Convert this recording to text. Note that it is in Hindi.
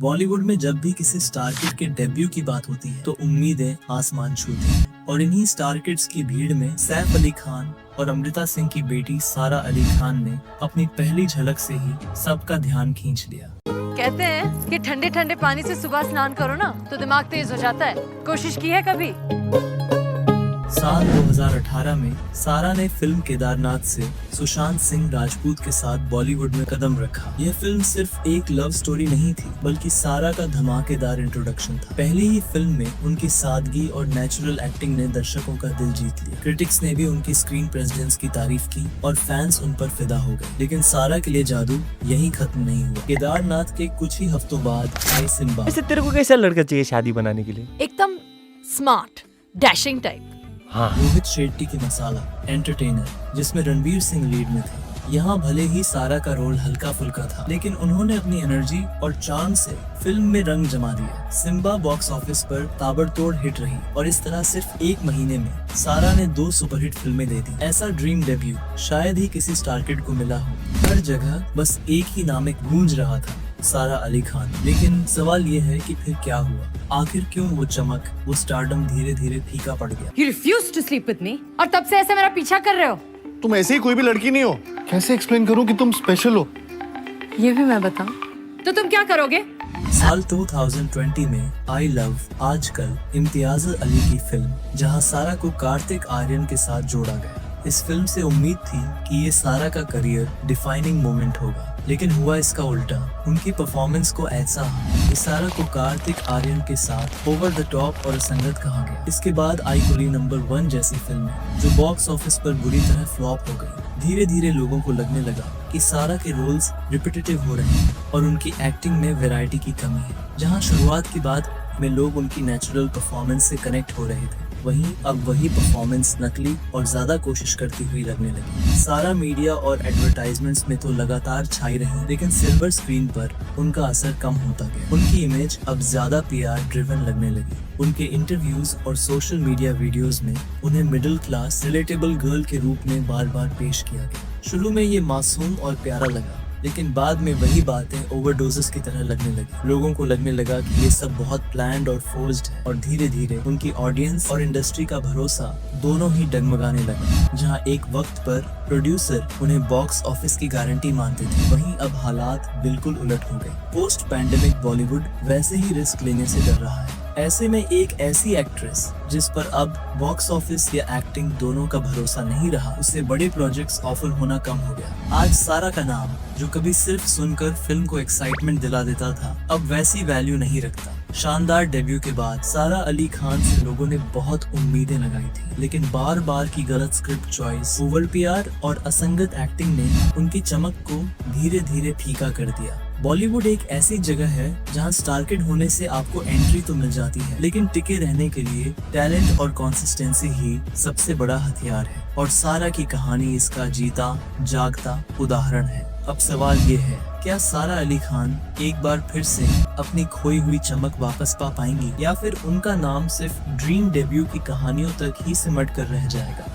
बॉलीवुड में जब भी किसी स्टार किड के डेब्यू की बात होती है तो उम्मीदें आसमान छूती हैं और इन्हीं स्टार किड्स की भीड़ में सैफ अली खान और अमृता सिंह की बेटी सारा अली खान ने अपनी पहली झलक से ही सबका ध्यान खींच लिया। कहते हैं कि ठंडे ठंडे पानी से सुबह स्नान करो ना तो दिमाग तेज हो जाता है। कोशिश की है कभी? साल 2018 में सारा ने फिल्म केदारनाथ से सुशांत सिंह राजपूत के साथ बॉलीवुड में कदम रखा। यह फिल्म सिर्फ एक लव स्टोरी नहीं थी बल्कि सारा का धमाकेदार इंट्रोडक्शन था। पहली ही फिल्म में उनकी सादगी और नेचुरल एक्टिंग ने दर्शकों का दिल जीत लिया। क्रिटिक्स ने भी उनकी स्क्रीन प्रेजेंस की तारीफ की और फैंस उन पर फिदा हो गए। लेकिन सारा के लिए जादू यहीं खत्म नहीं हुआ। केदारनाथ के कुछ ही हफ्तों बाद आई सिम्बा। वैसे तेरे को कैसा लड़का चाहिए शादी बनाने के लिए? एकदम स्मार्ट, डैशिंग टाइप। हाँ। रोहित शेट्टी की मसाला एंटरटेनर, जिसमें रणवीर सिंह लीड में थे। यहाँ भले ही सारा का रोल हल्का फुल्का था लेकिन उन्होंने अपनी एनर्जी और चार्म से फिल्म में रंग जमा दिया। सिम्बा बॉक्स ऑफिस पर ताबड़तोड़ हिट रही और इस तरह सिर्फ एक महीने में सारा ने 2 सुपरहिट फिल्में दे दी। ऐसा ड्रीम डेब्यू शायद ही किसी स्टार किड को मिला हो। हर जगह बस एक ही नाम गूंज रहा था, सारा अली खान। लेकिन सवाल ये है कि फिर क्या हुआ? आखिर क्यों वो चमक, वो स्टारडम धीरे धीरे फीका पड़ गया? You refuse to sleep with me और तब से ऐसे मेरा पीछा कर रहे हो। तुम ऐसे ही कोई भी लड़की नहीं हो। कैसे एक्सप्लेन करूं कि तुम स्पेशल हो? ये भी मैं बताऊं तो तुम क्या करोगे? साल 2020 में आई लव आजकल इम्तियाज अली की फिल्म, जहां सारा को कार्तिक आर्यन के साथ जोड़ा गया। इस फिल्म से उम्मीद थी कि ये सारा का करियर डिफाइनिंग मोमेंट होगा, लेकिन हुआ इसका उल्टा। उनकी परफॉर्मेंस को ऐसा कि सारा को कार्तिक आर्यन के साथ ओवर द टॉप और असंगत कहा गया। इसके बाद आई कुली नंबर 1 जैसी फिल्म जो बॉक्स ऑफिस पर बुरी तरह फ्लॉप हो गई। धीरे धीरे लोगों को लगने लगा कि सारा के रोल्स रिपीटेटिव हो रहे हैं और उनकी एक्टिंग में वैरायटी की कमी है। जहां शुरुआत की बात में लोग उनकी नेचुरल परफॉर्मेंस से कनेक्ट हो रहे थे, वहीं अब वही परफॉर्मेंस नकली और ज्यादा कोशिश करती हुई लगने लगी। सारा मीडिया और एडवर्टाइजमेंट्स में तो लगातार छाई रही, लेकिन सिल्वर स्क्रीन पर उनका असर कम होता गया। उनकी इमेज अब ज्यादा पीआर ड्रिवन लगने लगी। उनके इंटरव्यूज और सोशल मीडिया वीडियोस में उन्हें मिडिल क्लास रिलेटेबल गर्ल के रूप में बार बार पेश किया गया। शुरू में ये मासूम और प्यारा लगा, लेकिन बाद में वही बातें ओवरडोजेस की तरह लगने लगी। लोगों को लगने लगा कि ये सब बहुत प्लान्ड और फोर्स्ड है और धीरे धीरे उनकी ऑडियंस और इंडस्ट्री का भरोसा दोनों ही डगमगाने लगा। जहां एक वक्त पर प्रोड्यूसर उन्हें बॉक्स ऑफिस की गारंटी मानते थे, वहीं अब हालात बिल्कुल उलट हो गए। पोस्ट पैंडेमिक बॉलीवुड वैसे ही रिस्क लेने से डर रहा है। ऐसे में एक ऐसी एक्ट्रेस जिस पर अब बॉक्स ऑफिस या एक्टिंग दोनों का भरोसा नहीं रहा, उससे बड़े प्रोजेक्ट्स ऑफर होना कम हो गया। आज सारा का नाम, जो कभी सिर्फ सुनकर फिल्म को एक्साइटमेंट दिला देता था, अब वैसी वैल्यू नहीं रखता। शानदार डेब्यू के बाद सारा अली खान से लोगों ने बहुत उम्मीदें लगाई थी, लेकिन बार बार की गलत स्क्रिप्ट चॉइस, ओवर पीआर और असंगत एक्टिंग ने उनकी चमक को धीरे धीरे फीका कर दिया। बॉलीवुड एक ऐसी जगह है जहां स्टार किड होने से आपको एंट्री तो मिल जाती है, लेकिन टिके रहने के लिए टैलेंट और कंसिस्टेंसी ही सबसे बड़ा हथियार है। और सारा की कहानी इसका जीता जागता उदाहरण है। अब सवाल ये है, क्या सारा अली खान एक बार फिर से अपनी खोई हुई चमक वापस पा पाएंगी, या फिर उनका नाम सिर्फ ड्रीम डेब्यू की कहानियों तक ही सिमट कर रह जाएगा?